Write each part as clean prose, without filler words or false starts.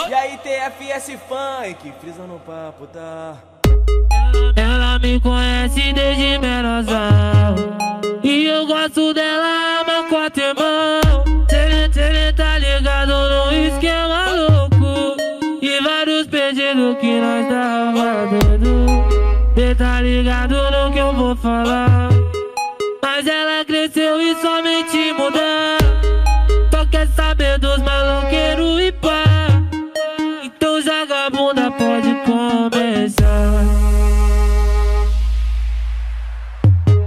E aí TFS Funk, frisa no papo, tá? Ela me conhece desde menosão e eu gosto dela, meu quatro irmão. Cê tá ligado no esquema louco e vários pedidos que nós tava dando. Cê tá ligado no que eu vou falar, mas ela cresceu e somente mudar. Só quer saber dos maloqueiros e pá, então joga a bunda, pode começar.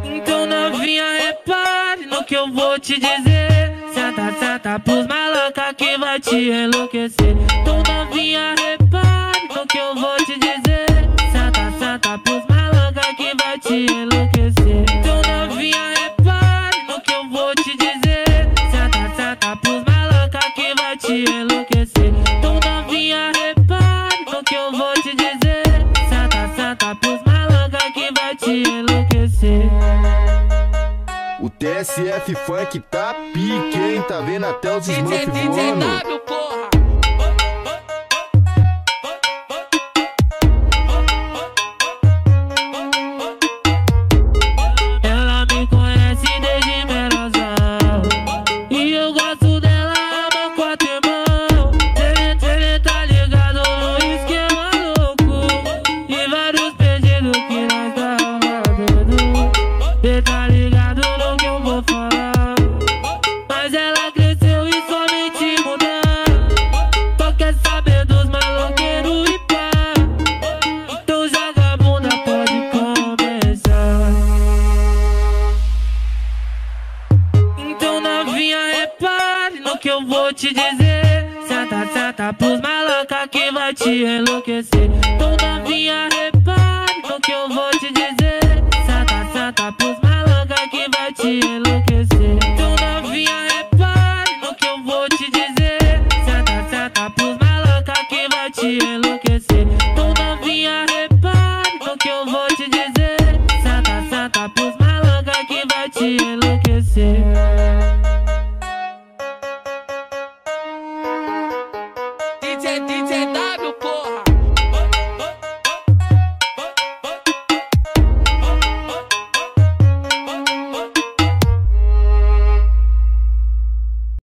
Então novinha, repare no que eu vou te dizer. Senta, senta pros maloca que vai te enlouquecer. Então novinha, repare no que eu vou te dizer. Senta, senta pros maloca que vai te enlouquecer. Então novinha, repare no que eu vou te dizer. Senta, senta pros maloca que vai te enlouquecer. Então novinha, repare no que eu vou te dizer. Senta, senta pros maloca que vai te enlouquecer. O TSF Funk tá pique, hein? Tá vendo até os Smurf voando. Ela me conhece desde menosão e eu gosto dela, meu quatro irmão. Cê tá ligado no esquema louco e vários pedidos que nós tava dando. Cê tá ligado no que eu vou falar, mas ela cresceu e somente mudar. Só quer saber dos maloqueiros e pá, então joga a bunda, pode começar. Então novinha, repare no que eu vou te dizer. Senta, senta pros maloca que vai te enlouquecer. Então novinha, repare no que eu vou te dizer. Senta, senta pros maloca que vai te enlouquecer. Então novinha, repare no que eu vou te dizer. Senta, senta pros maloca que vai te enlouquecer. Então novinha, repare no que eu vou te dizer. Senta, senta pros maloca que vai te enlouquecer. DJ